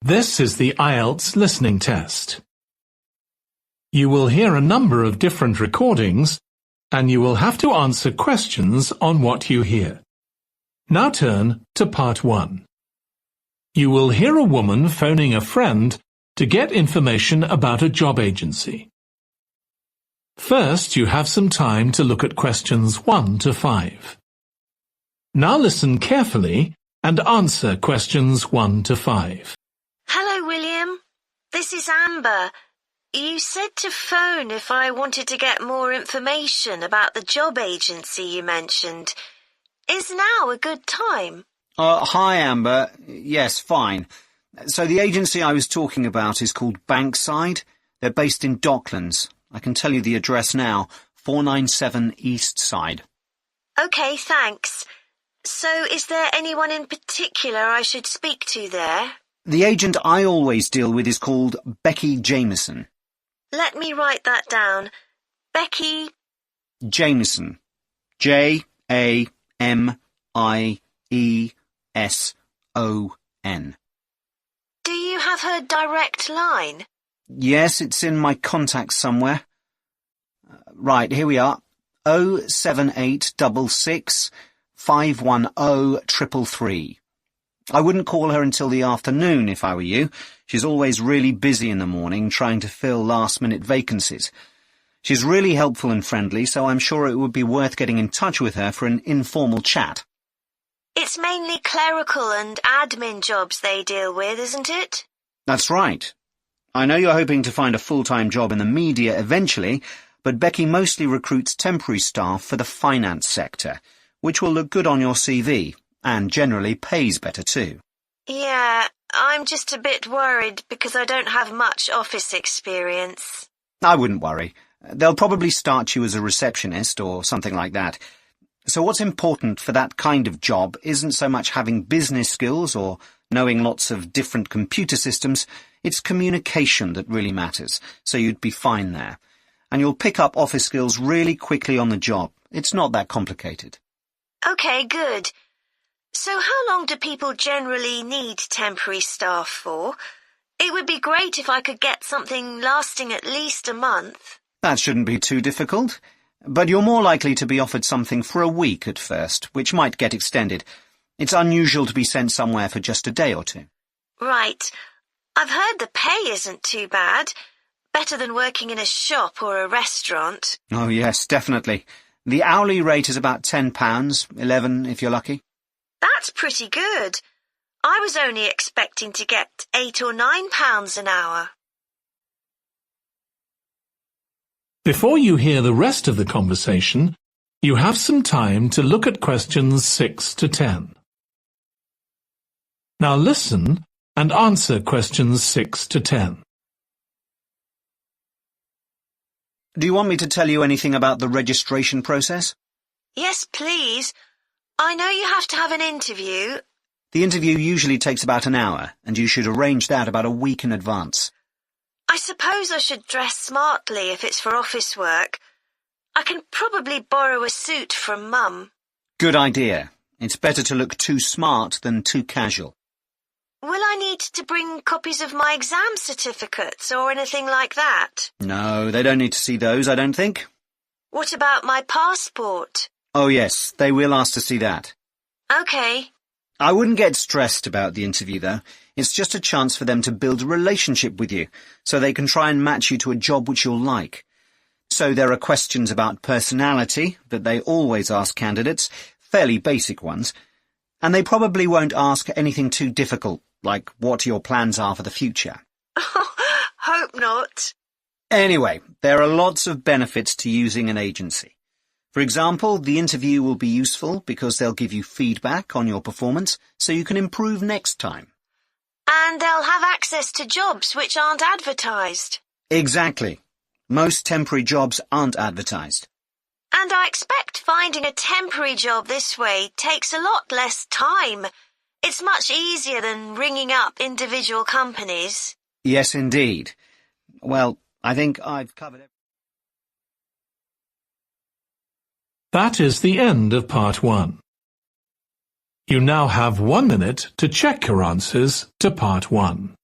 This is the IELTS listening test. You will hear a number of different recordings, and you will have to answer questions on what you hear. Now turn to part 1. You will hear a woman phoning a friend to get information about a job agency. First, you have some time to look at questions 1 to 5. Now listen carefully and answer questions 1 to 5. Hello, William. This is Amber. You said to phone if I wanted to get more information about the job agency you mentioned. Is now a good time? Hi, Amber. Yes, fine. So the agency I was talking about is called Bankside. They're based in Docklands. I can tell you the address now, 497 East Side. OK, thanks. So is there anyone in particular I should speak to there? The agent I always deal with is called Becky Jameson. Let me write that down. Becky Jameson. Jameson. Do you have her direct line? Yes, it's in my contacts somewhere. Right, here we are. 07866 510 333. I wouldn't call her until the afternoon if I were you. She's always really busy in the morning trying to fill last-minute vacancies. She's really helpful and friendly, so I'm sure it would be worth getting in touch with her for an informal chat. It's mainly clerical and admin jobs they deal with, isn't it? That's right. I know you're hoping to find a full-time job in the media eventually, but Becky mostly recruits temporary staff for the finance sector, which will look good on your CV. And generally pays better too. Yeah, I'm just a bit worried because I don't have much office experience. I wouldn't worry. They'll probably start you as a receptionist or something like that. So what's important for that kind of job isn't so much having business skills or knowing lots of different computer systems. It's communication that really matters, so you'd be fine there. And you'll pick up office skills really quickly on the job. It's not that complicated. OK, good. So how long do people generally need temporary staff for? It would be great if I could get something lasting at least a month. That shouldn't be too difficult. But you're more likely to be offered something for a week at first, which might get extended. It's unusual to be sent somewhere for just a day or two. Right. I've heard the pay isn't too bad. Better than working in a shop or a restaurant. Oh, yes, definitely. The hourly rate is about £10, $11 if you're lucky. That's pretty good. I was only expecting to get £8 or £9 an hour. Before you hear the rest of the conversation, you have some time to look at questions 6 to 10. Now listen and answer questions 6 to 10. Do you want me to tell you anything about the registration process? Yes, please. I know you have to have an interview. The interview usually takes about an hour, and you should arrange that about a week in advance. I suppose I should dress smartly if it's for office work. I can probably borrow a suit from Mum. Good idea. It's better to look too smart than too casual. Will I need to bring copies of my exam certificates or anything like that? No, they don't need to see those, I don't think. What about my passport? Oh yes, they will ask to see that. OK. I wouldn't get stressed about the interview, though. It's just a chance for them to build a relationship with you, so they can try and match you to a job which you'll like. So there are questions about personality that they always ask candidates, fairly basic ones, and they probably won't ask anything too difficult, like what your plans are for the future. Hope not. Anyway, there are lots of benefits to using an agency. For example, the interview will be useful because they'll give you feedback on your performance so you can improve next time. And they'll have access to jobs which aren't advertised. Exactly. Most temporary jobs aren't advertised. And I expect finding a temporary job this way takes a lot less time. It's much easier than ringing up individual companies. Yes, indeed. Well, I think I've covered everything. That is the end of part 1. You now have 1 minute to check your answers to part 1.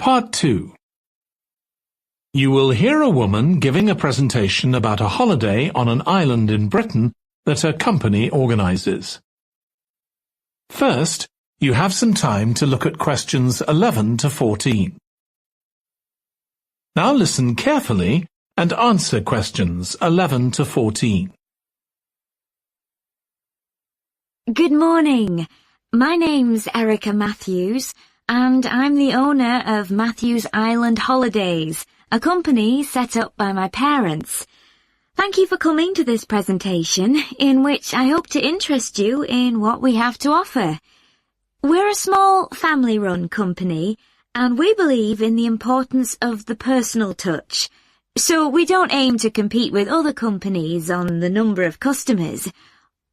Part 2. You will hear a woman giving a presentation about a holiday on an island in Britain that her company organises. First, you have some time to look at questions 11 to 14. Now listen carefully and answer questions 11 to 14. Good morning. My name's Erica Matthews, and I'm the owner of Matthews Island Holidays, a company set up by my parents. Thank you for coming to this presentation, in which I hope to interest you in what we have to offer. We're a small family-run company, and we believe in the importance of the personal touch. So we don't aim to compete with other companies on the number of customers.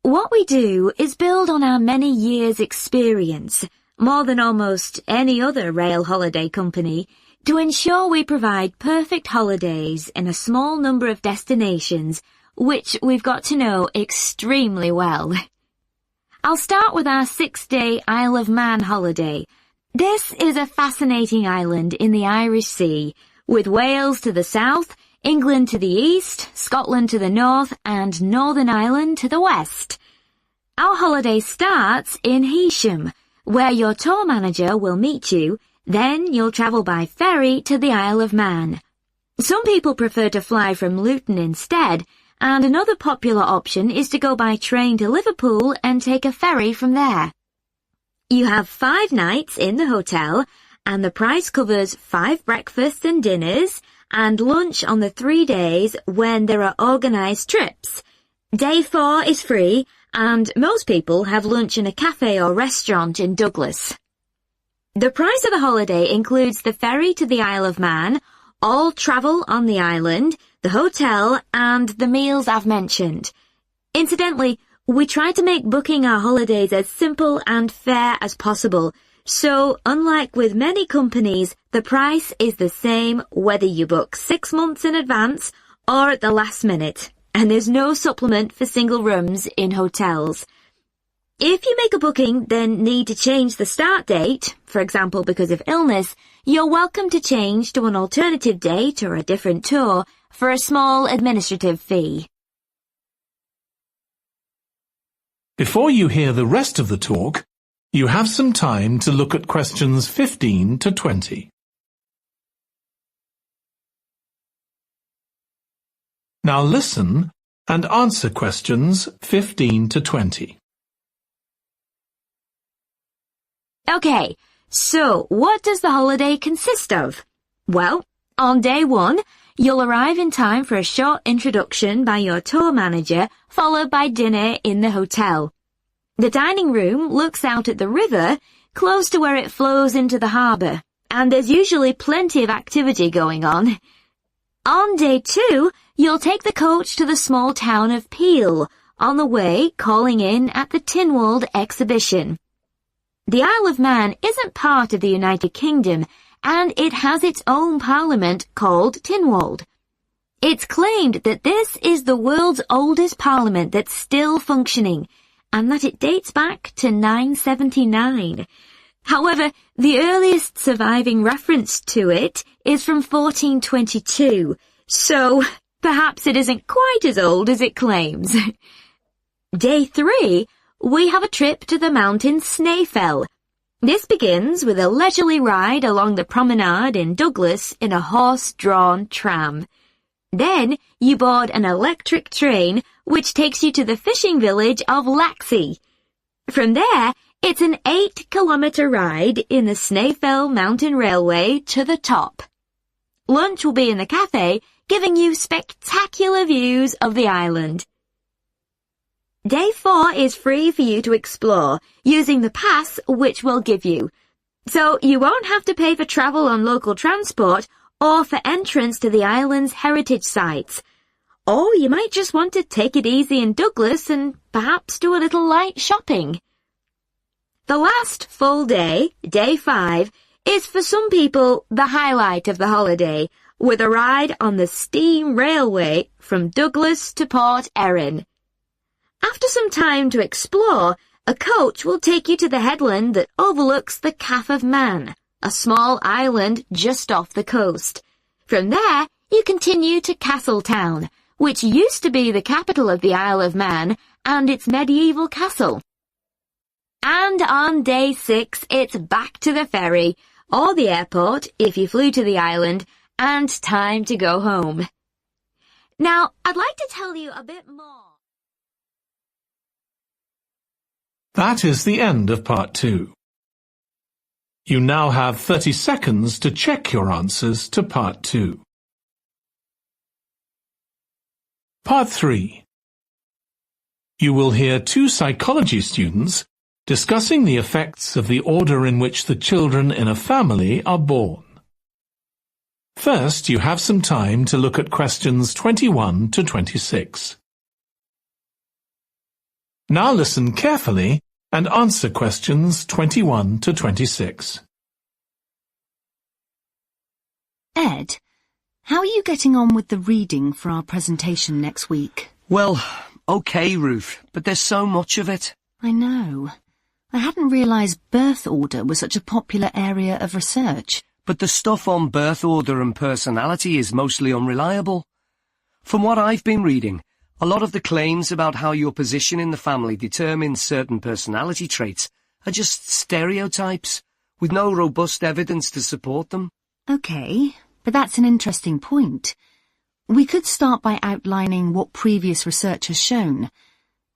What we do is build on our many years' experience, more than almost any other rail holiday company, to ensure we provide perfect holidays in a small number of destinations, which we've got to know extremely well. I'll start with our 6-day Isle of Man holiday. This is a fascinating island in the Irish Sea, with Wales to the south, England to the east, Scotland to the north, and Northern Ireland to the west. Our holiday starts in Heysham, where your tour manager will meet you. Then you'll travel by ferry to the Isle of Man. Some people prefer to fly from Luton instead, and another popular option is to go by train to Liverpool and take a ferry from there. You have 5 nights in the hotel, and the price covers 5 breakfasts and dinners, and lunch on the 3 days when there are organised trips. Day 4 is free, and most people have lunch in a cafe or restaurant in Douglas. The price of the holiday includes the ferry to the Isle of Man, all travel on the island, the hotel, and the meals I've mentioned. Incidentally, we try to make booking our holidays as simple and fair as possible, so unlike with many companies, the price is the same whether you book 6 months in advance or at the last minute, and there's no supplement for single rooms in hotels. If you make a booking, then need to change the start date, for example because of illness, you're welcome to change to an alternative date or a different tour for a small administrative fee. Before you hear the rest of the talk, you have some time to look at questions 15 to 20. Now listen and answer questions 15 to 20. Okay, so what does the holiday consist of? Well, on day 1, you'll arrive in time for a short introduction by your tour manager, followed by dinner in the hotel. The dining room looks out at the river, close to where it flows into the harbour, and there's usually plenty of activity going on. On day 2, you'll take the coach to the small town of Peel, on the way calling in at the Tynwald exhibition. The Isle of Man isn't part of the United Kingdom, and it has its own parliament called Tynwald. It's claimed that this is the world's oldest parliament that's still functioning, and that it dates back to 979. However, the earliest surviving reference to it is from 1422, so perhaps it isn't quite as old as it claims. Day 3, we have a trip to the mountain Snaefell. This begins with a leisurely ride along the promenade in Douglas in a horse-drawn tram. Then you board an electric train which takes you to the fishing village of Laxey. From there, it's an 8-kilometre ride in the Snaefell Mountain Railway to the top. Lunch will be in the cafe, giving you spectacular views of the island. Day 4 is free for you to explore, using the pass which we'll give you. So you won't have to pay for travel on local transport or for entrance to the island's heritage sites. Or you might just want to take it easy in Douglas and perhaps do a little light shopping. The last full day, day 5, is for some people the highlight of the holiday, with a ride on the steam railway from Douglas to Port Erin. After some time to explore, a coach will take you to the headland that overlooks the Calf of Man, a small island just off the coast. From there, you continue to Castletown, which used to be the capital of the Isle of Man and its medieval castle. And on day 6, it's back to the ferry, or the airport if you flew to the island, and time to go home. Now, I'd like to tell you a bit more. That is the end of part 2. You now have 30 seconds to check your answers to part 2. Part 3. You will hear 2 psychology students discussing the effects of the order in which the children in a family are born. First, you have some time to look at questions 21 to 26. Now listen carefully and answer questions 21 to 26. Ed, how are you getting on with the reading for our presentation next week? Well, okay, Ruth, but there's so much of it. I know. I hadn't realised birth order was such a popular area of research. But the stuff on birth order and personality is mostly unreliable. From what I've been reading, a lot of the claims about how your position in the family determines certain personality traits are just stereotypes, with no robust evidence to support them. Okay, but that's an interesting point. We could start by outlining what previous research has shown.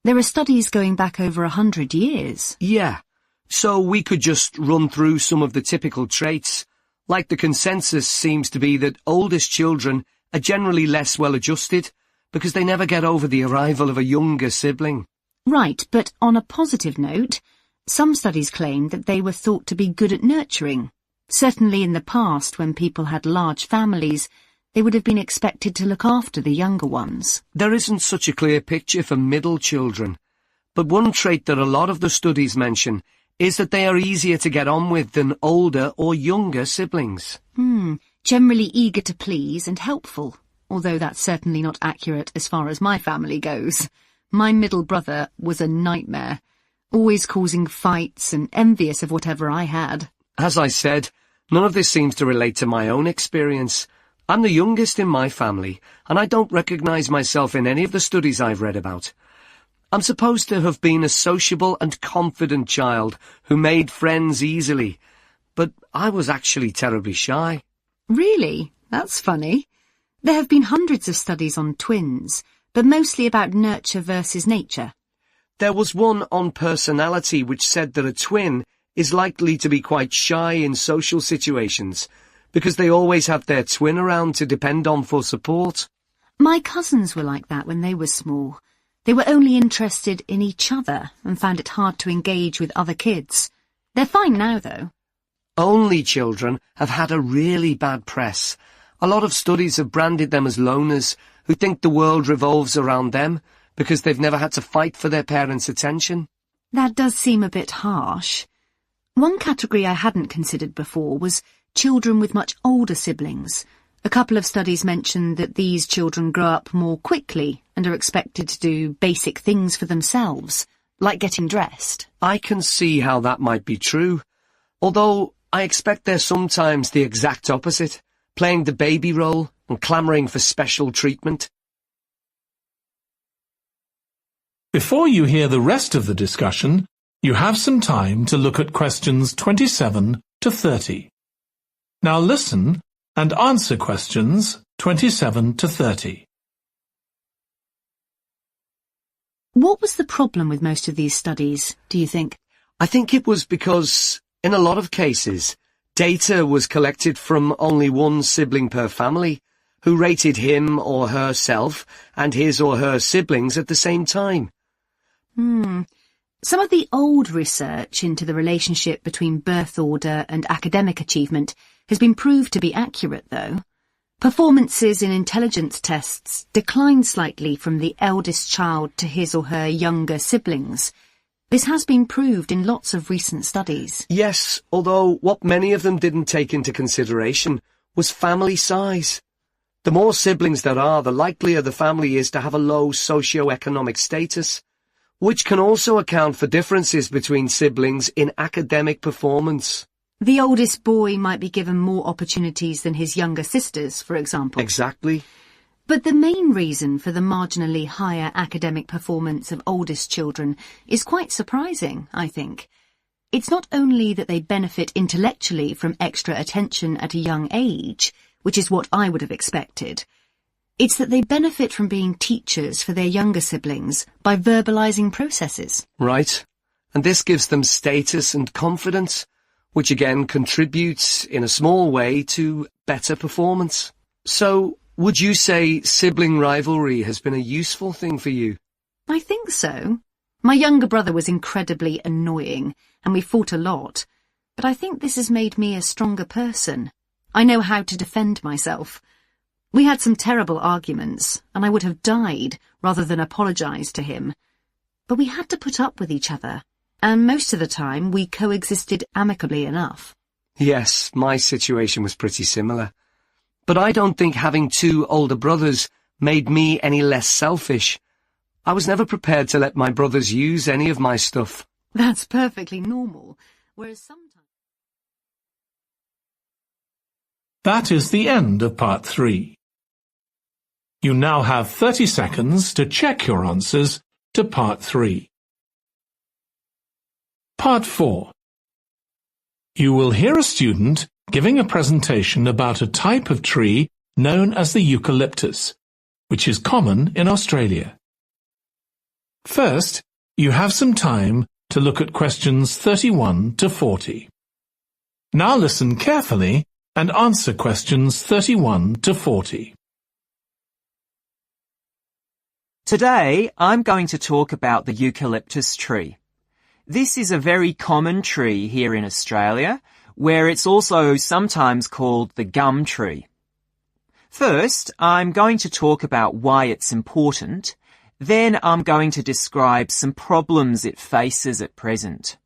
There are studies going back over 100 years. Yeah, so we could just run through some of the typical traits. Like the consensus seems to be that oldest children are generally less well-adjusted because they never get over the arrival of a younger sibling. Right, but on a positive note, some studies claim that they were thought to be good at nurturing. Certainly in the past, when people had large families, they would have been expected to look after the younger ones. There isn't such a clear picture for middle children, but one trait that a lot of the studies mention is that they are easier to get on with than older or younger siblings. Generally eager to please and helpful, although that's certainly not accurate as far as my family goes. My middle brother was a nightmare, always causing fights and envious of whatever I had. As I said, none of this seems to relate to my own experience. I'm the youngest in my family, and I don't recognise myself in any of the studies I've read about. I'm supposed to have been a sociable and confident child who made friends easily, but I was actually terribly shy. Really? That's funny. There have been hundreds of studies on twins, but mostly about nurture versus nature. There was one on personality which said that a twin is likely to be quite shy in social situations because they always have their twin around to depend on for support. My cousins were like that when they were small. They were only interested in each other and found it hard to engage with other kids. They're fine now, though. Only children have had a really bad press. A lot of studies have branded them as loners who think the world revolves around them because they've never had to fight for their parents' attention. That does seem a bit harsh. One category I hadn't considered before was children with much older siblings. A couple of studies mentioned that these children grow up more quickly and are expected to do basic things for themselves, like getting dressed. I can see how that might be true, although I expect they're sometimes the exact opposite, playing the baby role and clamouring for special treatment. Before you hear the rest of the discussion, you have some time to look at questions 27 to 30. Now listen and answer questions 27 to 30. What was the problem with most of these studies, do you think? I think it was because, in a lot of cases, data was collected from only one sibling per family, who rated him or herself and his or her siblings at the same time. Some of the old research into the relationship between birth order and academic achievement has been proved to be accurate, though. Performances in intelligence tests declined slightly from the eldest child to his or her younger siblings. This has been proved in lots of recent studies. Yes, although what many of them didn't take into consideration was family size. The more siblings there are, the likelier the family is to have a low socio-economic status, which can also account for differences between siblings in academic performance. The oldest boy might be given more opportunities than his younger sisters, for example. Exactly. But the main reason for the marginally higher academic performance of oldest children is quite surprising, I think. It's not only that they benefit intellectually from extra attention at a young age, which is what I would have expected. It's that they benefit from being teachers for their younger siblings by verbalizing processes. Right. And this gives them status and confidence, which again contributes in a small way to better performance. So, would you say sibling rivalry has been a useful thing for you? I think so. My younger brother was incredibly annoying, and we fought a lot. But I think this has made me a stronger person. I know how to defend myself. We had some terrible arguments, and I would have died rather than apologise to him. But we had to put up with each other, and most of the time we coexisted amicably enough. Yes, my situation was pretty similar. But I don't think having two older brothers made me any less selfish. I was never prepared to let my brothers use any of my stuff. That's perfectly normal, whereas sometimes... That is the end of part 3. You now have 30 seconds to check your answers to part 3. Part 4. You will hear a student giving a presentation about a type of tree known as the eucalyptus, which is common in Australia. First, you have some time to look at questions 31 to 40. Now listen carefully and answer questions 31 to 40. Today, I'm going to talk about the eucalyptus tree. This is a very common tree here in Australia, where it's also sometimes called the gum tree. First, I'm going to talk about why it's important. Then I'm going to describe some problems it faces at present.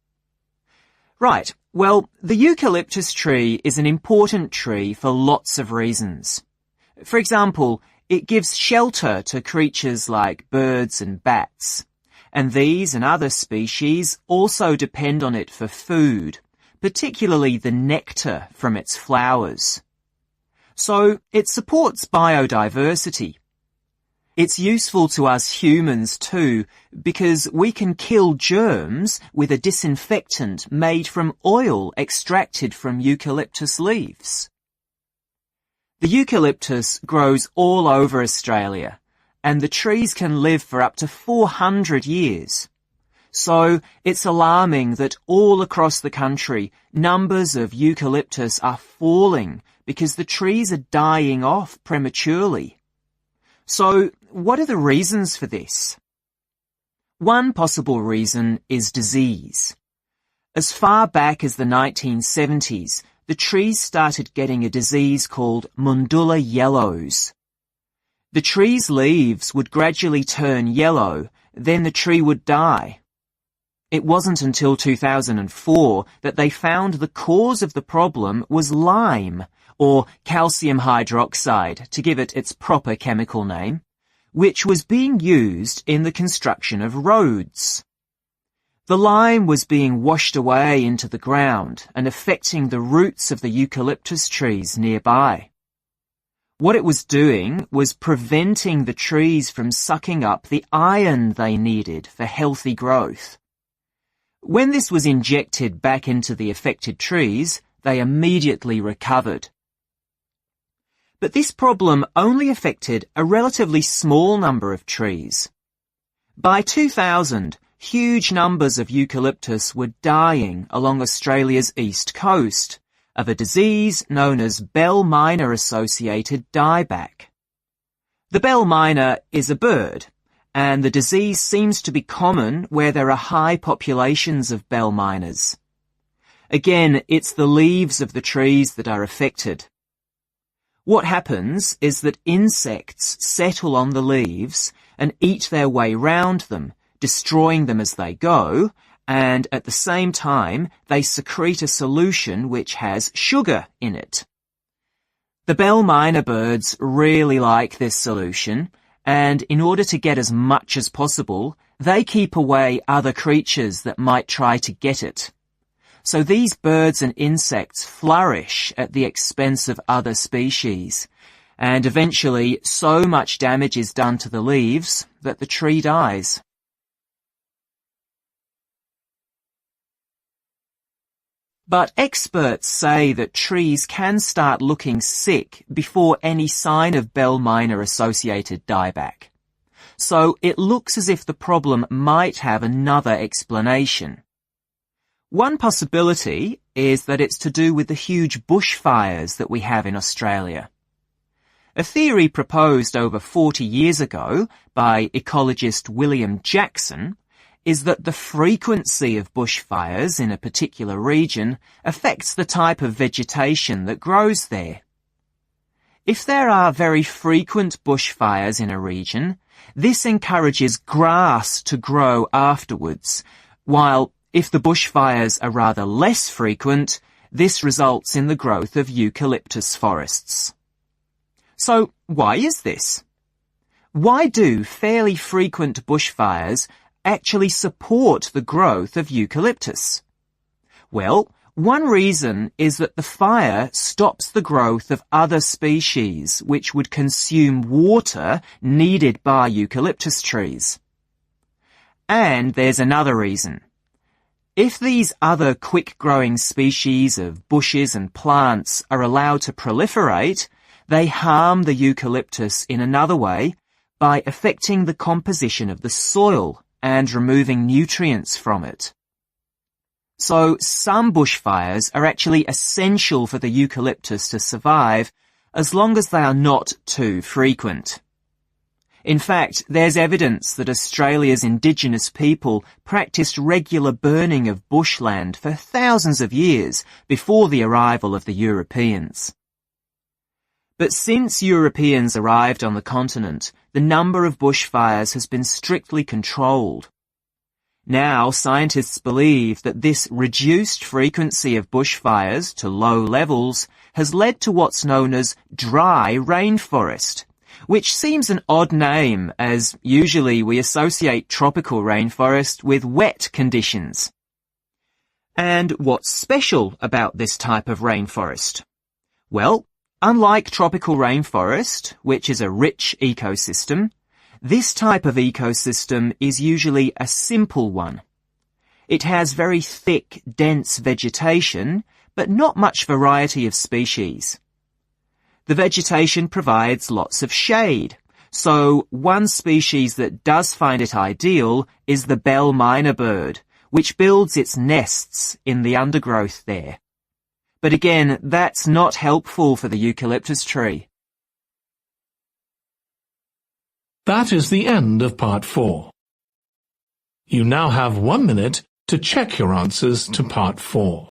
Right, well, the eucalyptus tree is an important tree for lots of reasons. For example, it gives shelter to creatures like birds and bats, and these and other species also depend on it for food, particularly the nectar from its flowers. So it supports biodiversity. It's useful to us humans too, because we can kill germs with a disinfectant made from oil extracted from eucalyptus leaves. The eucalyptus grows all over Australia, and the trees can live for up to 400 years. So it's alarming that all across the country, numbers of eucalyptus are falling because the trees are dying off prematurely. So, what are the reasons for this? One possible reason is disease. As far back as the 1970s, the trees started getting a disease called Mundula yellows. The tree's leaves would gradually turn yellow, then the tree would die. It wasn't until 2004 that they found the cause of the problem was lime, or calcium hydroxide, to give it its proper chemical name, which was being used in the construction of roads. The lime was being washed away into the ground and affecting the roots of the eucalyptus trees nearby. What it was doing was preventing the trees from sucking up the iron they needed for healthy growth. When this was injected back into the affected trees, they immediately recovered. But this problem only affected a relatively small number of trees. By 2000, huge numbers of eucalyptus were dying along Australia's east coast of a disease known as bell miner-associated dieback. The bell miner is a bird, and the disease seems to be common where there are high populations of bell miners. Again, it's the leaves of the trees that are affected. What happens is that insects settle on the leaves and eat their way round them, destroying them as they go, and at the same time they secrete a solution which has sugar in it. The bell miner birds really like this solution, and in order to get as much as possible, they keep away other creatures that might try to get it. So these birds and insects flourish at the expense of other species, and eventually so much damage is done to the leaves that the tree dies. But experts say that trees can start looking sick before any sign of bell minor-associated dieback. So it looks as if the problem might have another explanation. One possibility is that it's to do with the huge bushfires that we have in Australia. A theory proposed over 40 years ago by ecologist William Jackson is that the frequency of bushfires in a particular region affects the type of vegetation that grows there. If there are very frequent bushfires in a region, this encourages grass to grow afterwards, while if the bushfires are rather less frequent, this results in the growth of eucalyptus forests. So why is this? Why do fairly frequent bushfires actually support the growth of eucalyptus? Well, one reason is that the fire stops the growth of other species which would consume water needed by eucalyptus trees. And there's another reason. If these other quick-growing species of bushes and plants are allowed to proliferate, they harm the eucalyptus in another way by affecting the composition of the soil and removing nutrients from it. So some bushfires are actually essential for the eucalyptus to survive as long as they are not too frequent. In fact, there's evidence that Australia's Indigenous people practiced regular burning of bushland for thousands of years before the arrival of the Europeans. But since Europeans arrived on the continent, the number of bushfires has been strictly controlled. Now, scientists believe that this reduced frequency of bushfires to low levels has led to what's known as dry rainforest, which seems an odd name as usually we associate tropical rainforest with wet conditions. And what's special about this type of rainforest? Well, unlike tropical rainforest, which is a rich ecosystem, this type of ecosystem is usually a simple one. It has very thick, dense vegetation, but not much variety of species. The vegetation provides lots of shade, so one species that does find it ideal is the bell minor bird, which builds its nests in the undergrowth there. But again, that's not helpful for the eucalyptus tree. That is the end of part 4. You now have 1 minute to check your answers to part 4.